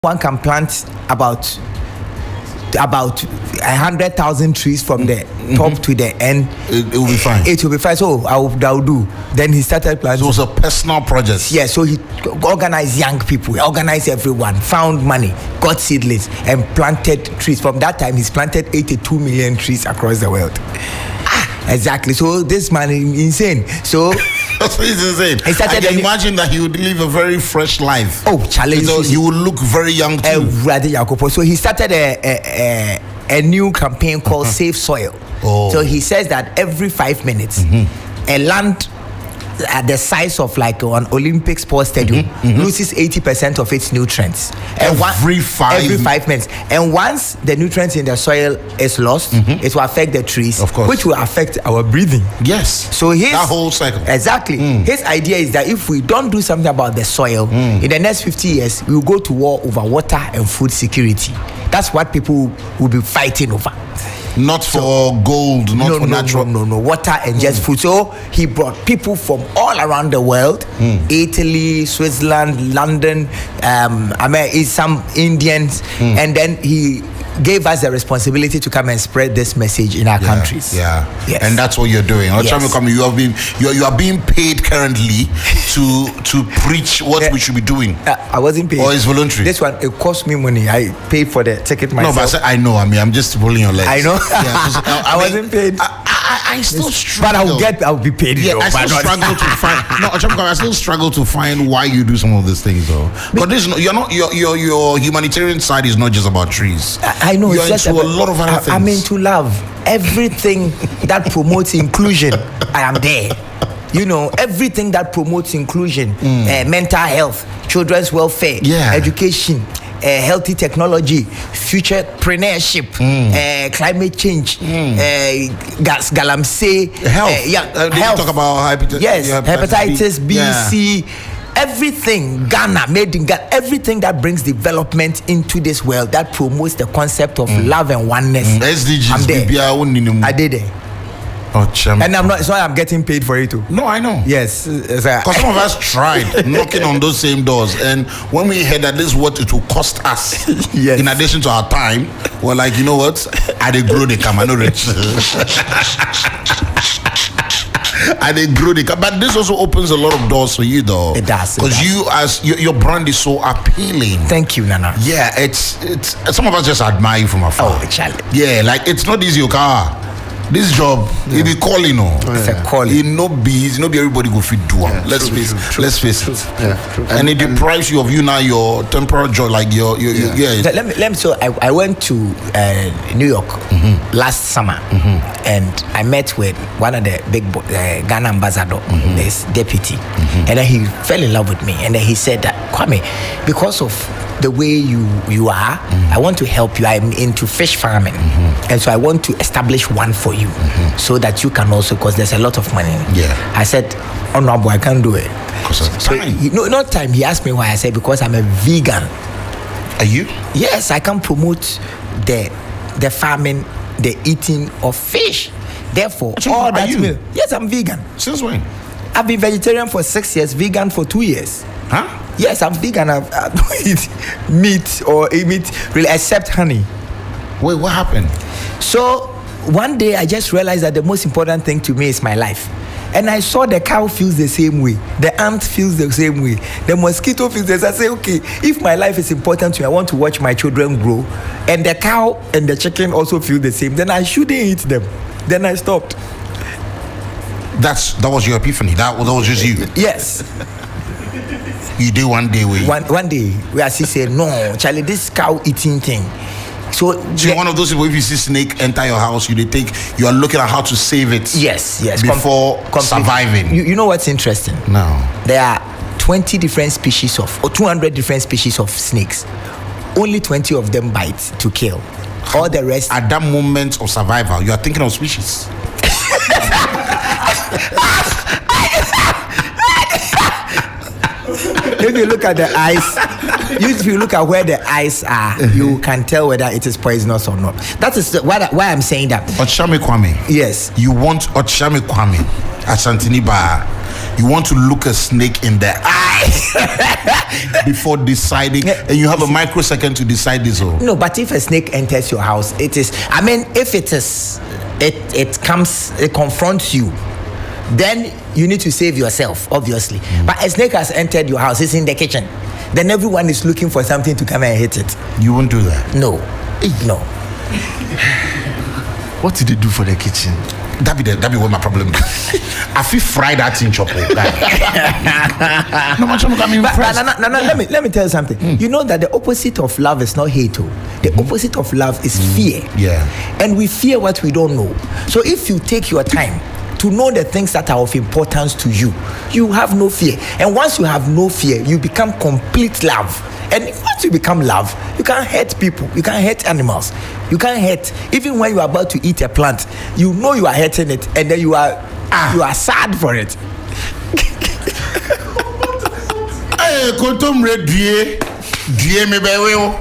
one can plant about 100,000 trees from the top to the end. It will be fine. It will be fine. So I'll do. Then he started planting. So it was a personal project. Yeah, so he organized young people, organized everyone, found money, got seedlings, and planted trees. From that time, he's planted 82 million trees across the world. Exactly. So this man is insane. So that's what he's insane. I can imagine that he would live a very fresh life. Oh, challenge! So he would look very young too. So he started a new campaign called Save Soil. Oh. So he says that every 5 minutes, a land at the size of like an Olympic sports stadium loses 80% of its nutrients. Every 5 minutes. And once the nutrients in the soil is lost, it will affect the trees, of course, which will affect our breathing. Yes. So that whole cycle. Exactly. His idea is that if we don't do something about the soil, in the next 50 years, we will go to war over water and food security. That's what people will be fighting over. Not for gold, not for natural. No, water and just food. So he brought people from all around the world, Italy, Switzerland, London, some Indians, and then he gave us the responsibility to come and spread this message in our countries. Yeah, yes. And that's what you're doing. Okyeame Kwame, you are being paid currently to preach what we should be doing. I wasn't paid. Or it's voluntary. This one, it cost me money. I paid for the ticket myself. No, but I know. I'm just pulling your legs. I know. Yeah, I wasn't paid. I still struggle. But I'll be paid. Yeah, I still struggle to find. No, I still struggle to find why you do some of these things, though. But this, your humanitarian side is not just about trees. I know. You're into a lot of other things. I'm into love. Everything that promotes inclusion, I am there. You know, everything that promotes inclusion, mental health, children's welfare, education, healthy technology, futurepreneurship, climate change, galamsey, health. Health. Talk about hepatitis B, C. Everything Ghana made in Ghana, everything that brings development into this world, that promotes the concept of love and oneness. SDGs. I'm there. I did it. And I'm not. So I'm getting paid for it too. No, I know. Yes, because some of us tried knocking on those same doors, and when we heard that this is what it will cost us, in addition to our time, we're like, you know what? I did grow the camera, no rich. And they grow the but this also opens a lot of doors for you, though. It does, because your brand is so appealing. Thank you, Nana. Yeah, it's some of us just admire you from afar. Oh, Charlie. Yeah, like it's not easy, okay. This job, it be calling, It's a calling. It no be everybody go fit do it. Let's face it. Yeah, true. And it deprives you of your temporal joy, like your. So let me. So I went to New York last summer, and I met with one of the big Ghana ambassador, this deputy, and then he fell in love with me, and then he said that, Kwame, because of the way you are, I want to help you. I'm into fish farming, and so I want to establish one for you, so that you can also, because there's a lot of money. I said, oh no, boy, I can't do it. Not time. He asked me why. I said, because I'm a vegan. Are you? Yes, I can promote the farming, the eating of fish. Therefore, all that meal. Yes, I'm vegan. Since when? I've been vegetarian for 6 years, vegan for 2 years. Huh? Yes, I'm vegan. I don't eat meat or meat really, except honey. Wait, what happened? So one day I just realized that the most important thing to me is my life. And I saw the cow feels the same way. The ant feels the same way. The mosquito feels the same. I say, okay, if my life is important to me, I want to watch my children grow. And the cow and the chicken also feel the same. Then I shouldn't eat them. Then I stopped. That was your epiphany. That was just you. Yes. You did one day where one day where she said, no, Charlie, this cow eating thing. So you're one of those people, if you see snake enter your house, you are looking at how to save it. Yes. Before surviving. You know what's interesting? No. There are 20 different species or 200 different species of snakes. Only 20 of them bite to kill. All the rest. At that moment of survival, you are thinking of species. If you look at the eyes, if you look at where the eyes are, you can tell whether it is poisonous or not. That is why I'm saying that. Okyeame Kwame. Yes. You want Okyeame Kwame at Santiniba You want to look a snake in the eye before deciding, and you have a microsecond to decide this. No, but if a snake enters your house, it is. I mean, if it is, it confronts you. Then you need to save yourself, obviously. But a snake has entered your house, it's in the kitchen. Then everyone is looking for something to come and hit it. You won't do that? No. What did they do for the kitchen? That be what my problem is. I feel fried that in chopper. Let me tell you something. You know that the opposite of love is not hate. The opposite of love is fear. Yeah. And we fear what we don't know. So if you take your time to know the things that are of importance to you, you have no fear. And once you have no fear, you become complete love. And once you become love, you can't hurt people, you can't hurt animals, you can't hurt. Even when you are about to eat a plant, you know you are hurting it, and then you are sad for it. Hey, kontom red die me bewe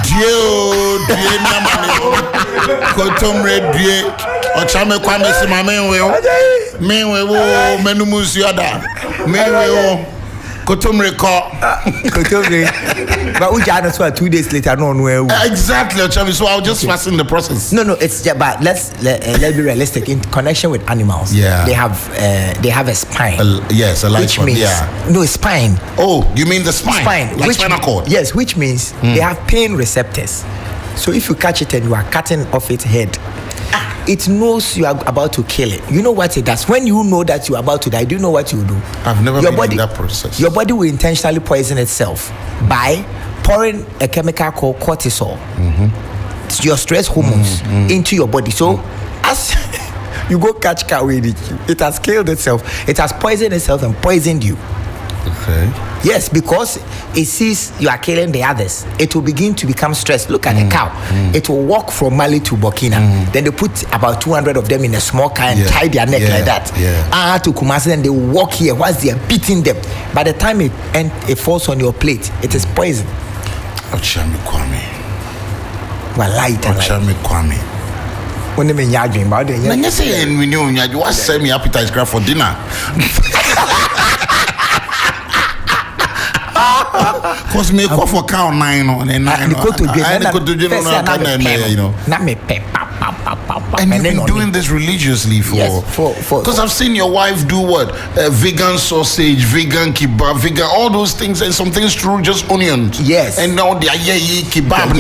die na mane kontom red die Okyeame Kwame si ma menwe wo menumusu ada menwe wo Kotomre ko. But we just 2 days later, no. Exactly, Okyeame. So I'll just fasten the process. No, it's just, but let's be realistic. In connection with animals, they have a spine. Yes, a life which means no spine. Oh, you mean the spine? Spine, like spinal cord. Yes, which means they have pain receptors. So if you catch it and you are cutting off its head, it knows you are about to kill it. You know what it does? When you know that you are about to die, do you know what you do? I've never been in that process. Your body will intentionally poison itself by pouring a chemical called cortisol, your stress hormones, into your body. So as you go catch cow with it has killed itself. It has poisoned itself and poisoned you. Okay. Yes, because it sees you are killing the others. It will begin to become stressed. Look at the cow. It will walk from Mali to Burkina. Then they put about 200 of them in a small car and tie their neck like that. To Kumasi, then they walk here whilst they are beating them. By the time it falls on your plate, it is poison. Okyeame Kwame. Okyeame Kwame. When they mean yarding about it, you say we know you want to send me appetite grab for dinner. Cause me go for cow 9 on and 9. And you've been doing this religiously for because I've seen your wife do what? Vegan sausage, vegan kebab, vegan all those things, and some things through just onions. Yes. And now the kebab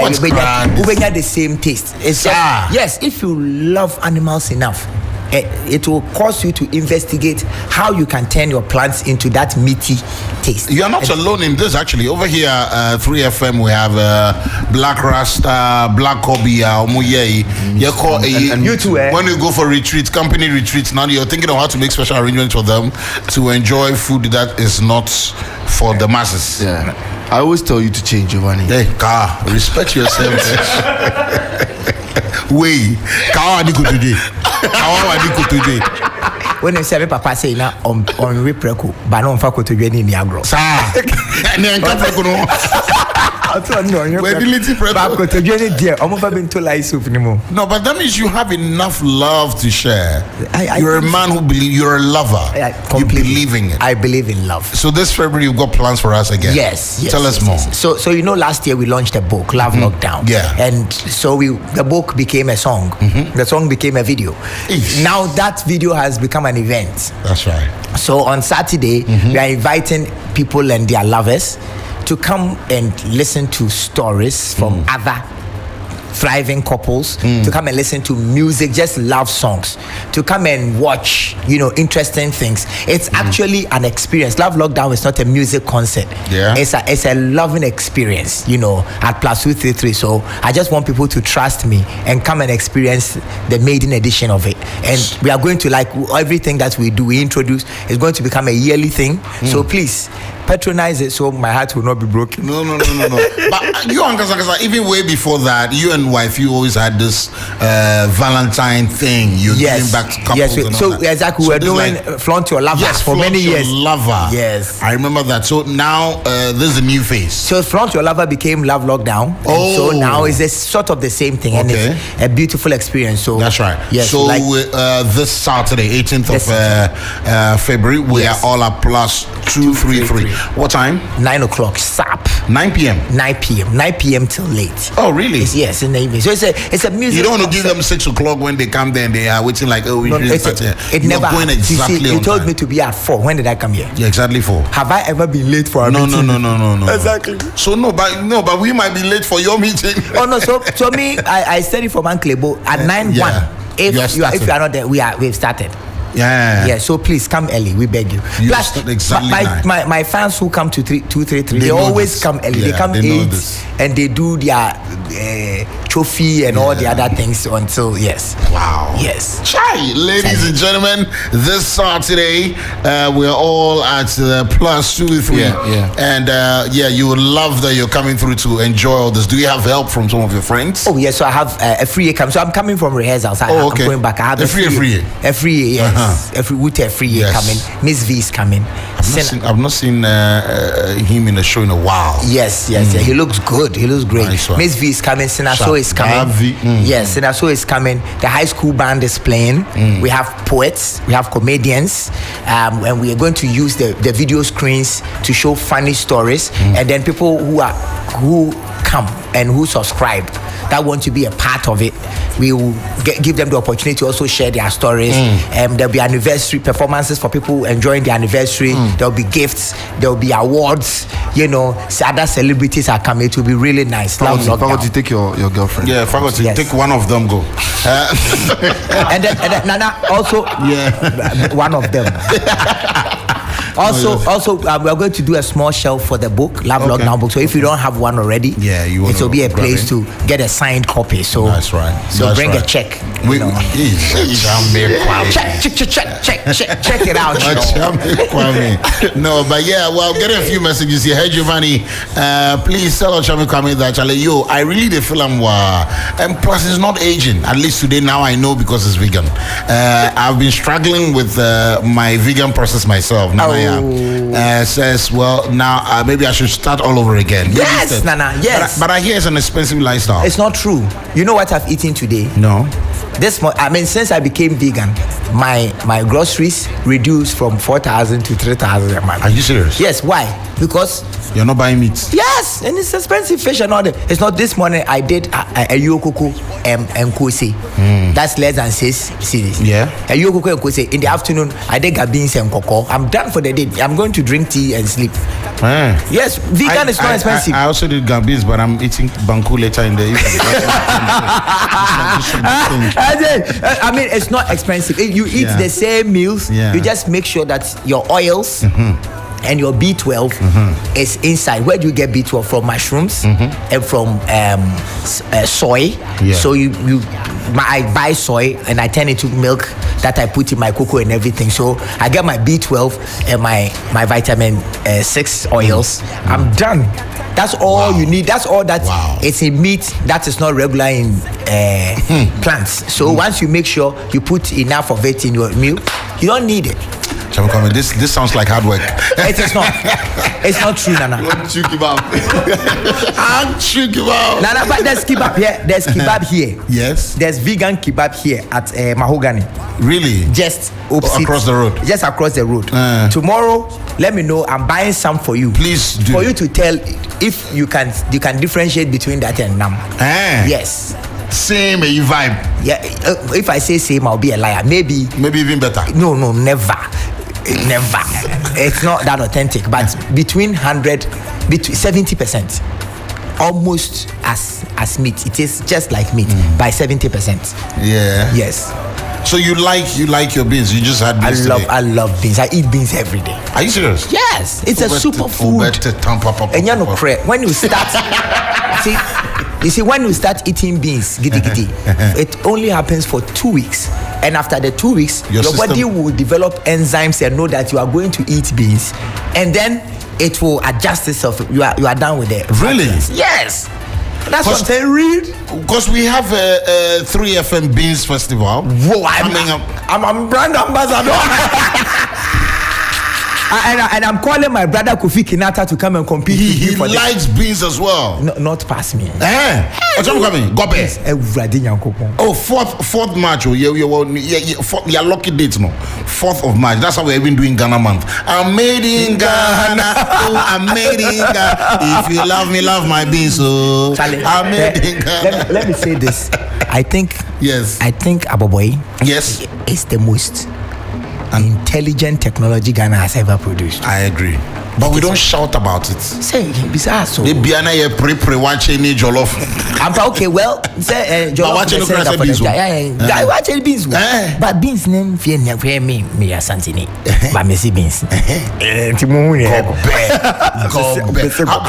what's the same taste. It's yes, if you love animals enough, it will cause you to investigate how you can turn your plants into that meaty taste. You are not alone in this, actually. Over here, 3FM, we have Black Rasta, Black Kobe, and you too. When you go for retreats, company retreats, now you're thinking of how to make special arrangements for them to enjoy food that is not for the masses. Yeah. I always tell you to change, Giovani. Hey, respect yourself. Wait, when they say Papa say now on repreco, but on faculty to any agro. No, but that means you have enough love to share. You're a man who believes, you're a lover. You believe in it. I believe in love. So this February you've got plans for us again. Yes. Tell us more. So you know, last year we launched a book, Love Knockdown. Yeah. And so the book became a song. The song became a video. Now that video has become an event. That's right. So on Saturday we are inviting people and their lovers to come and listen to stories from other thriving couples, to come and listen to music, just love songs, to come and watch, interesting things. It's actually an experience. Love Lockdown is not a music concert. Yeah. It's a loving experience, at Plus 233. So I just want people to trust me and come and experience the maiden edition of it. And we are going to, like everything that we do, we introduce, is going to become a yearly thing. So please, patronize it so my heart will not be broken. No. But you and Kasa, even way before that, you and wife, you always had this Valentine thing. You're giving back to couples. Yes, so exactly. We're doing Flaunt Your Lover for many years. Lover. Yes. I remember that. So now this is a new phase. So Flaunt Your Lover became Love Lockdown. So now it's a sort of the same thing. And it's a beautiful experience. So that's right. Yes. So this Saturday, 18th of February, we are all at plus 233. What time? 9 o'clock. Sap. 9 p.m. 9 p.m. till late. Oh, really? Yes, in the evening. So it's a music. You don't want to give them 6 o'clock when they come there and they are waiting like, oh, we didn't start here. It never. Going exactly you told me to be at 4. When did I come here? Yeah, exactly 4. Have I ever been late for a meeting? No. Exactly. So but we might be late for your meeting. Oh no. So me, I study for Klebo at 9:1. If you are not there, we've started. Yeah. So please come early. We beg you. Plus, exactly my fans who come to 233, they always come early. Yeah, they come 8 and they do their trophy and all the other things until Wow. Yes. Chai, ladies and gentlemen, this Saturday we're all at plus 233. And you would love that you're coming through to enjoy all this. Do you have help from some of your friends? Oh yes, so I have a free year coming. So I'm coming from rehearsals. I'm going back. I have a free year. Yes. Every year coming. Miss V is coming. I've not seen him in a show in a while. Yes. He looks good. He looks great. Nice. Miss V is coming. Sinaso is coming. Yes, Sinaso is coming. The high school band is playing. We have poets. We have comedians. And we are going to use the video screens to show funny stories. And then people who come and who subscribe that want to be a part of it, we will give them the opportunity to also share their stories. There'll be anniversary performances for people enjoying the anniversary. There'll be gifts, there'll be awards, other celebrities are coming. It will be really nice. Forgot to take your girlfriend. Yeah, forgot to take one of them, go. And then Nana also one of them. Also, we are going to do a small shelf for the book, Love Lockdown book. So if you don't have one already, it will be a place to get a signed copy. So that's right. So bring a check. Check it out. No, but getting a few messages here. Hey Giovani, please tell Okyeame Kwame that I really feel and plus it's not aging. At least today now I know because it's vegan. I've been struggling with my vegan process myself. Says now maybe I should start all over again. Yes, Nana. Yes, but I hear it's an expensive lifestyle. It's not true. You know what I've eaten today? No. Since I became vegan, my groceries reduced from 4,000 to 3,000 a month. Are you serious? Yes. Why? Because you're not buying meat. Yes, and it's expensive fish and all that. It's not. This morning I did a yokoko and kose. That's less than 6 cedis. Yeah. A yokoko and kose. In the afternoon I did gabins and cocoa. I'm done for the day. I'm going to drink tea and sleep. Yes, vegan is not expensive. I also did gabins, but I'm eating banku later in the evening. It's not expensive. You eat the same meals. You just make sure that your oils and your B12 is inside. Where do you get B12? From mushrooms and from soy. So I buy soy and I turn it to milk that I put in my cocoa and everything. So I get my B12 and my vitamin 6 oils. I'm done. That's all you need. That's all that it's in meat that is not regular in plants. So once you make sure you put enough of it in your meal, you don't need it. This sounds like hard work. It is not. It's not true, Nana. Kebab. Nana, but there's kebab here. There's kebab here. Yes. There's vegan kebab here at Mahogany. Really? Just across the road. Just across the road. Tomorrow, let me know. I'm buying some for you. Please do. For you to tell if you can differentiate between that and nam. Yes. Same vibe. Yeah. If I say same, I'll be a liar. Maybe even better. No, never. Never. It's not that authentic. But between 70%, almost as meat. It is just like meat by 70%. Yeah. Yes. So you like your beans? You just had beans today. I love beans. I eat beans every day. Are you serious? Yes. It's a superfood. And when you start, when you start eating beans, it only happens for 2 weeks. And after the 2 weeks, your body will develop enzymes and know that you are going to eat beans. And then it will adjust itself. You are done with it. Really? Yes. That's what I'm saying. Read. Because we have a 3FM Beans Festival. Whoa, I'm brand ambassador. And I'm calling my brother Kofi Kinata to come and compete. He likes beans as well. No, not past me. Oh, 4th March. Yeah, lucky dates, no. 4th of March. That's how we've been doing Ghana month. I'm made in Ghana. Oh, I'm made in Ghana. If you love me, love my beans. So I'm made in Ghana. Let me say this. I think Aboboy. Yes. Is the most intelligent technology Ghana has ever produced. I agree. But we don't shout about it. Say, bizarre. So. The Biana ye pre watching ni jollof. I'm okay. Well, say jollof. Watching the beans. Yeah, watching beans. But beans name fear me a santini. But me see beans. How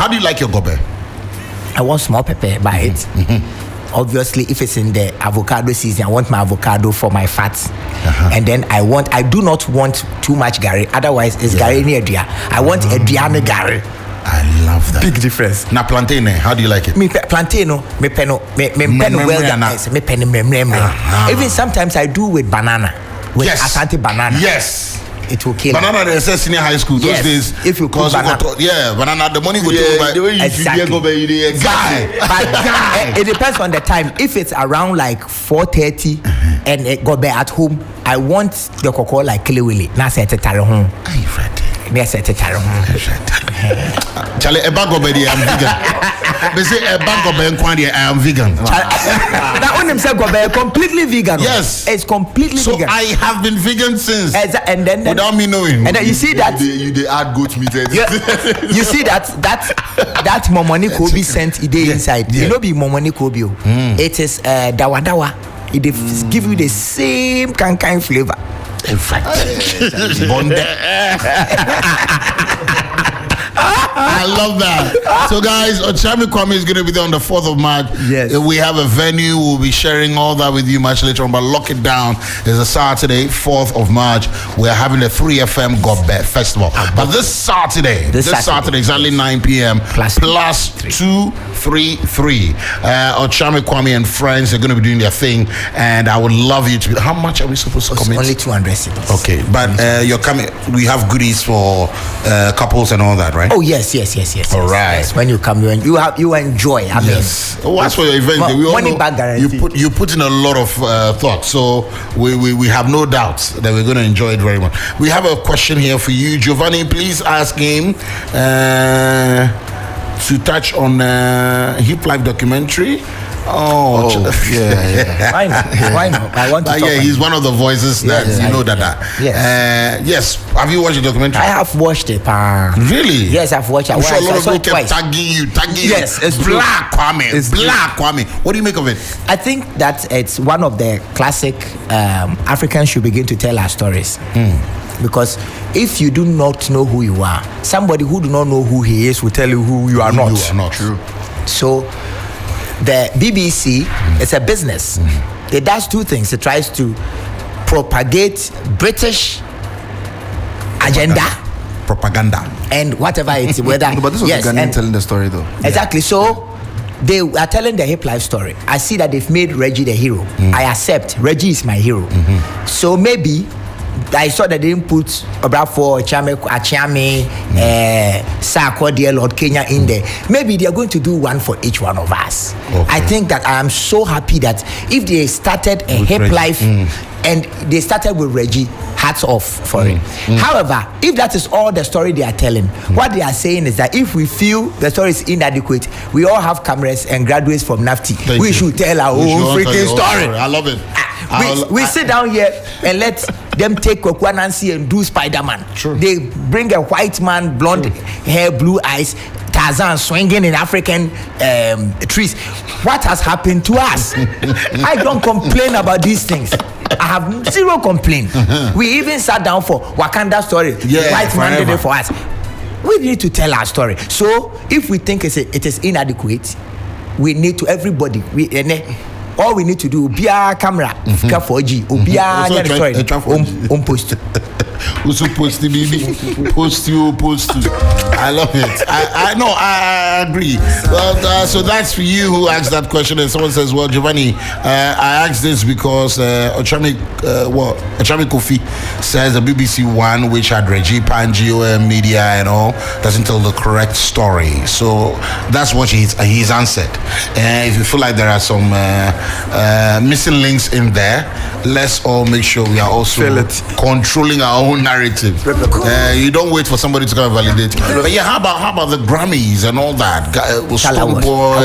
do you like your gobe? I want small pepper by it. Obviously, if it's in the avocado season, I want my avocado for my fats. And then I do not want too much gari. Otherwise, it's gari near dia. I want a diane gari. I love that. Big difference. Now plantain, how do you like it? Me plantain, me pen well. Even sometimes I do with banana. With Asante banana. Yes. It will kill. Banana they say senior high school those days. If you cook banana, banana the money go to the way you exactly. go by Guy. It depends on the time. If it's around like 4:30 and it go back at home, I want the cocoa like Kilewili. Now say it at home. Yes, it at home. Charlie, a bag of I'm vegan. They say a bag of I am vegan. That one himself go completely vegan. Yes, it's completely vegan. So I have been vegan since. And then without me knowing. And then you see that you add goat meat. You see that Momoni Kobe sent it inside. You know be Momoni Kobe. It is dawa dawa. It give you the same kind flavor. In fact, I love that. So guys, Okyeame Kwame is going to be there on the 4th of March. Yes. We have a venue. We'll be sharing all that with you much later on. But lock it down. It's a Saturday, 4th of March. We're having the 3FM Gobe Festival. But this Saturday, exactly 9 p.m. plus 233. Okyeame Kwame and friends are going to be doing their thing. And I would love you to be. How much are we supposed to commit? Only 200 cities. Okay. But you're coming. We have goodies for couples and all that, right? Oh yes. All right. Yes. When you come, you enjoy. Yes. That's for your event. Money back guarantee. You put in a lot of thought, so we have no doubt that we're going to enjoy it very much. We have a question here for you, Giovani. Please ask him to touch on Hip Life documentary. Oh yeah. Why not? I want to talk. Yeah, he's one of the voices that Yes. Yes. Have you watched the documentary? I have watched it. Really? Yes, I've watched it. I'm sure a lot of people kept tagging you. Yes, it's Black Kwame. Kwame. What do you make of it? I think that it's one of the classic Africans should begin to tell our stories. Because if you do not know who you are, somebody who do not know who he is will tell you who you are not. You are not. True. So the BBC is a business. It does two things. It tries to propagate British propaganda and whatever it's whether. No, but this was the Ghanaian telling the story though. Exactly. So they are telling the Hip Life story. I see that they've made Reggie the hero. I accept. Reggie is my hero. So maybe I saw that they didn't put Obrafo, Okyeame, Sako, dear Lord Kenya in there. Maybe they are going to do one for each one of us. Okay. I think that I am so happy that if they started a with Hip Reggie. Life and they started with Reggie, hats off for it. However, if that is all the story they are telling, what they are saying is that if we feel the story is inadequate, we all have cameras and graduates from NAFTI. We should tell our own freaking story. I love it. We sit down here and let them take Kwakwa Nancy and do Spider-Man. Sure. They bring a white man, blonde hair, blue eyes, Tarzan swinging in African trees. What has happened to us? I don't complain about these things. I have zero complaint. We even sat down for Wakanda story. White man did it for us. We need to tell our story. So if we think it is inadequate, we need to everybody. all we need to do, be a camera, 4G, be a post. Also post the baby, post you. I love it. I know. I agree. Well, so that's for you who asked that question. And someone says, "Well, Giovani, I asked this because Okyeame Kofi says the BBC One, which had Reggie Panji, media and all, doesn't tell the correct story. So that's what he's answered. And if you feel like there are some missing links in there, let's all make sure we are also controlling our own narrative. You don't wait for somebody to come and validate. But yeah, how about the Grammys and all that? I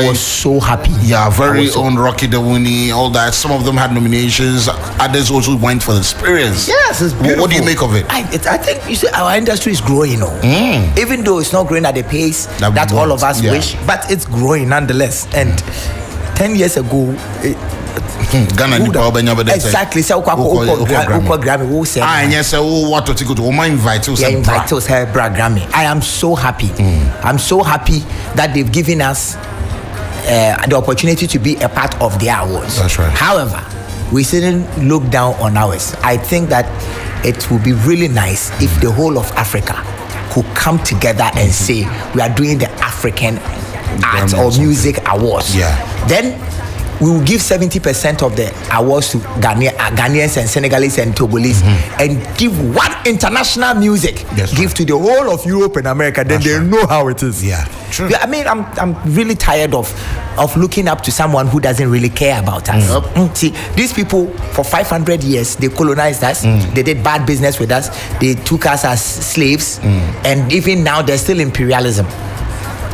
was so happy. Yeah, very own Rocky Dewini, all that. Some of them had nominations. Others also went for the experience. Yes, it's beautiful. What do you make of it? I think you see, our industry is growing. Even though it's not growing at the pace that all of us wish, but it's growing nonetheless. And 10 years ago, Ghana exactly. So Grammy. What to take to invite us Grammy. I am so happy. I'm so happy that they've given us the opportunity to be a part of their awards. That's right. However, we shouldn't look down on ours. I think that it would be really nice if the whole of Africa could come together and say we are doing the African Art or Music Awards. Then we will give 70% of the awards to Ghanaians and Senegalese and Togolese, and give one international music. Give to the whole of Europe and America. Then they know how it is. True. I mean, I'm really tired of looking up to someone who doesn't really care about us. See, these people for 500 years they colonized us. They did bad business with us. They took us as slaves, and even now they're still imperialism.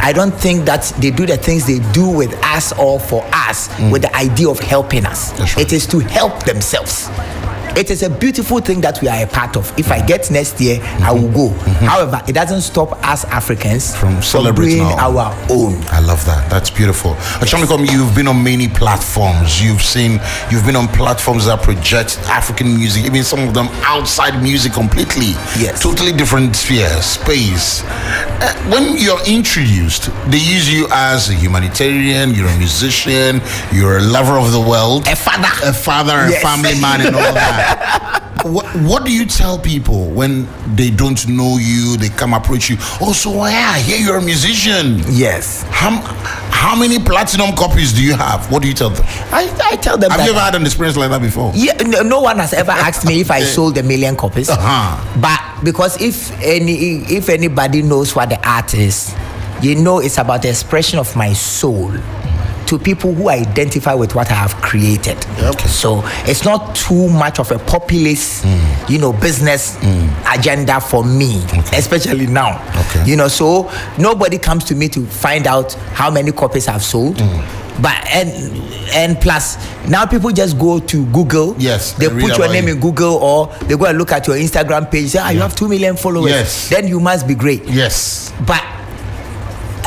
I don't think that they do the things they do with us or for us with the idea of helping us. It is to help themselves. It is a beautiful thing that we are a part of. If I get next year, I will go. However, it doesn't stop us Africans from celebrating our own. I love that. That's beautiful. Okyeame Kwame, you've been on many platforms. You've been on platforms that project African music, even some of them outside music completely. Yes. Totally different sphere, space. When you're introduced, they use you as a humanitarian, you're a musician, you're a lover of the world, a father, a family man, and all that. What do you tell people when they don't know you? They come approach you. Oh, so I hear you're a musician. Yes. How many platinum copies do you have? What do you tell them? I tell them. Have you ever had an experience like that before? Yeah. No one has ever asked me if I sold 1 million copies. But because if anybody knows what the art is, you know it's about the expression of my soul to people who identify with what I have created. So it's not too much of a populist, business agenda for me, especially now. So nobody comes to me to find out how many copies I've sold. But and plus now people just go to Google. They put your name in Google, or they go and look at your Instagram page. Say, you have 2 million followers. Then you must be great. But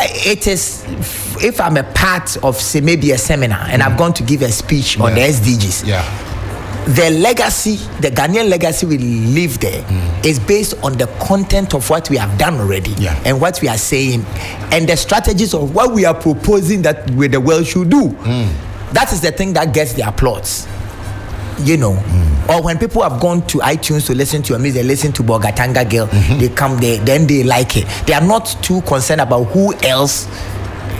it is, if I'm a part of, say, maybe a seminar and I've gone to give a speech on the SDGs, the legacy, the Ghanaian legacy we live there is based on the content of what we have done already and what we are saying and the strategies of what we are proposing that the world should do. That is the thing that gets the applause. Or when people have gone to iTunes to listen to your music, they listen to Bogatanga Girl, they come there, then they like it. They are not too concerned about who else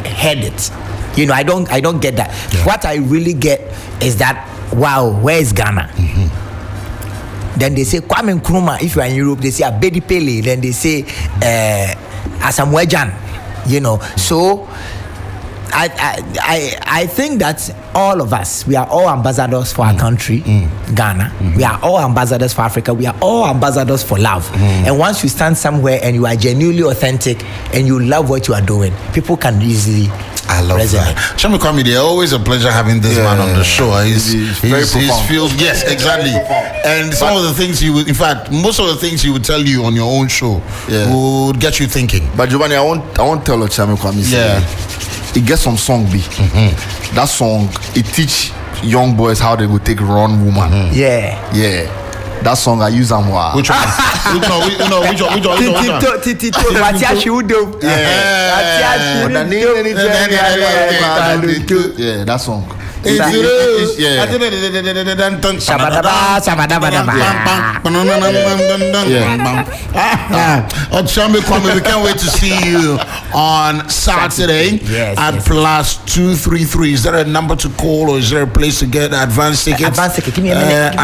heard it. I don't get that. What I really get is that, wow, where is Ghana? Then they say Kwame Nkrumah. If you are in Europe, they say Abedi Pele. Then they say Asamoah. So I think that all of us, we are all ambassadors for our country, Ghana. We are all ambassadors for Africa. We are all ambassadors for love. And once you stand somewhere and you are genuinely authentic and you love what you are doing, people can easily resonate. Okyeame Kwame, it's always a pleasure having this man on the show. He's very profound. Yes, exactly. And some of the things in fact, most of the things he would tell you on your own show would get you thinking. But Giovani, I won't tell Okyeame Kwame. It gets some song B. That song, it teach young boys how they would take run woman. That song I use them. Which one? Which one? That song. Okyeame Kwame, we can't wait to see you on Saturday at +233. Is there a number to call or is there a place to get advance tickets? Advance ticket. Give me a minute.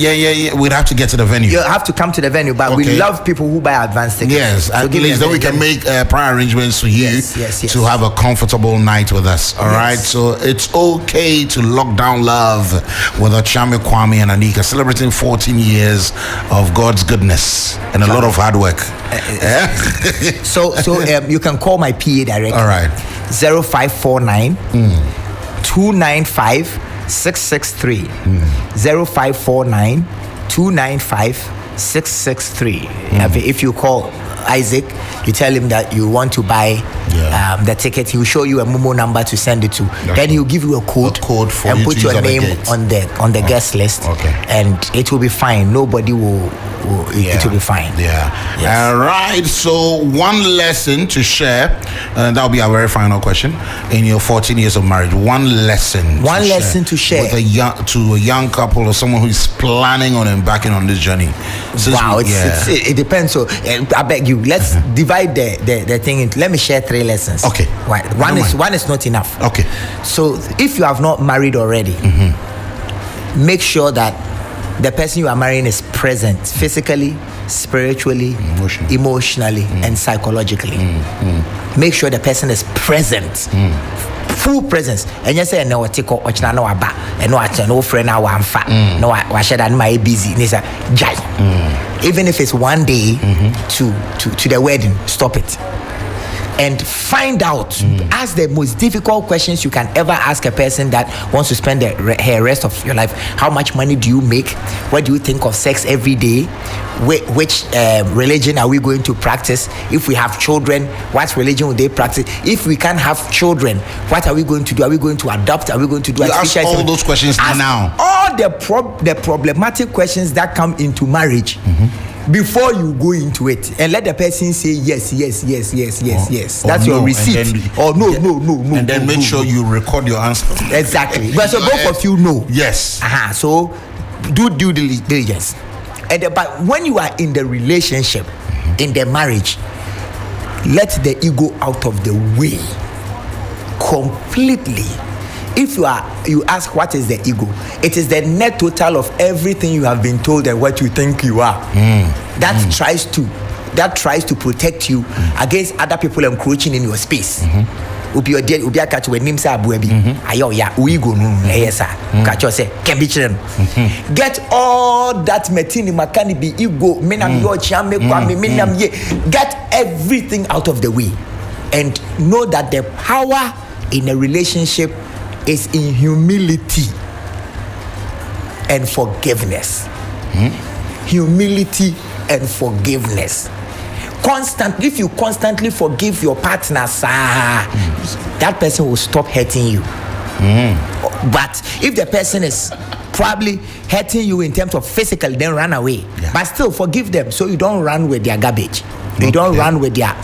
Yeah. We'd have to get to the venue. You have to come to the venue, but we love people who buy advance tickets. Yes, so at least then we can make prior arrangements for you to have a comfortable night with us. All right, so it's okay to lock down love with Okyeame Kwame and Anika, celebrating 14 years of God's goodness and a lot of hard work. So you can call my PA directly. All right, 0549 295 663 0549 295 663. If you call Isaac, you tell him that you want to buy the ticket. He will show you a Momo number to send it to. Then he'll give you a code for and you put to your name on the guest list. And it will be fine. Nobody will. It will be fine. All right. So one lesson to share, and that'll be our very final question. In your 14 years of marriage, one lesson to share with a young couple or someone who is planning on embarking on this journey. It depends. So I beg you, let's divide the thing into. Let me share 3 lessons. Okay. One is not enough. Okay. So if you have not married already, make sure that the person you are marrying is present physically, spiritually, emotionally, and psychologically. Make sure the person is present. Full presence. And you say no tiko ochna no aba and no friend now amfa no wa share that my busy nisa jai. Even if it's one day to the wedding, stop it. And find out, ask the most difficult questions you can ever ask a person that wants to spend the rest of your life. How much money do you make? What do you think of sex every day? Which religion are we going to practice? If we have children, what religion will they practice? If we can't have children, what are we going to do? Are we going to adopt? Are we going to do? Ask all those questions now. All the problematic questions that come into marriage. Before you go into it, and let the person say yes. That's your receipt. Or no. And then make sure you record your answer. Exactly. But so both of you know. Yes. So do due diligence. But when you are in the relationship, in the marriage, let the ego out of the way completely. If you ask what is the ego, it is the net total of everything you have been told and what you think you are. That tries to protect you against other people encroaching in your space. Ubi catch when names are buebi. Ayo ya uigo no esa. Catch you say can be children. Get all that metini makani be ego. Menam yo Okyeame Kwame menam ye. Get everything out of the way, and know that the power in a relationship is in humility and forgiveness. Humility and forgiveness. If you constantly forgive your partner, that person will stop hurting you. But if the person is probably hurting you in terms of physical, then run away. But still forgive them, so you don't run with their garbage. You don't run with their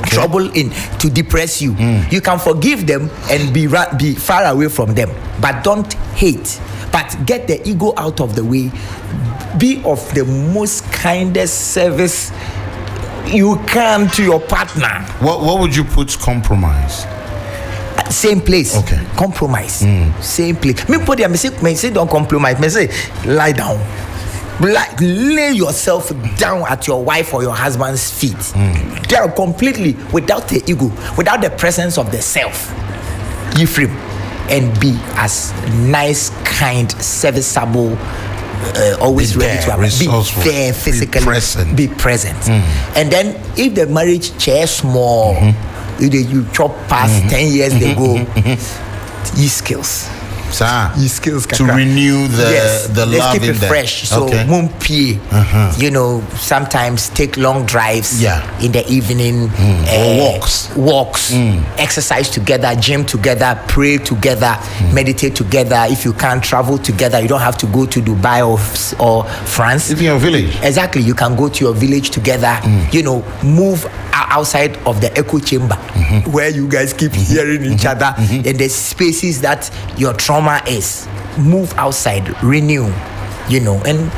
trouble in to depress you. You can forgive them and be far away from them, but don't hate. But get the ego out of the way. Be of the most kindest service you can to your partner. What would you put compromise? Same place. Okay. Compromise. Same place. Me put there. Me say don't compromise. Me say lie down. Like lay yourself down at your wife or your husband's feet. They are completely without the ego, without the presence of the self. Ephraim, and be as nice, kind, serviceable, always be ready there, to be there physically, be present. And then if the marriage chair small, you chop past 10 years they go, skills. skills to renew the let's love keep in it them. fresh. So mumpie, sometimes take long drives in the evening, or walks, exercise together, gym together, pray together, meditate together. If you can't travel together, you don't have to go to Dubai or France. If you're a village, exactly, you can go to your village together. Move outside of the echo chamber where you guys keep hearing each other in the spaces that your trauma normal is. Move outside, renew, and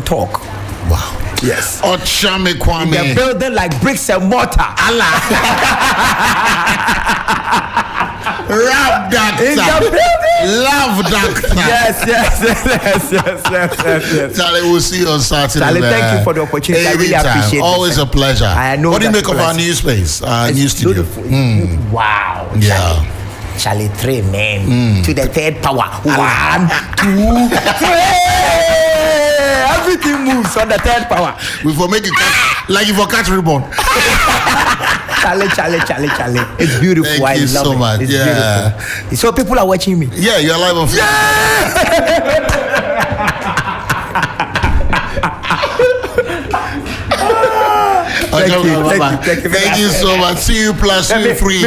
talk. Wow. Yes. Okyeame Kwame. They're building like bricks and mortar. Allah. Rap doctor. In the building. Love doctor. Yes. Charlie, we'll see you on Saturday. Charlie, thank you for the opportunity. I really appreciate it. Always a pleasure. I know. What do you make of our new space, new studio? Wow. Yeah. Charlie, 3 men to the third power. 1, 2, 3. Everything moves on the third power. We for make it like if for catch reborn. Charlie. It's beautiful. Thank you so much. It's beautiful. So people are watching me. Yeah, you're live on Facebook. Thank you so much. See you plus, see you free.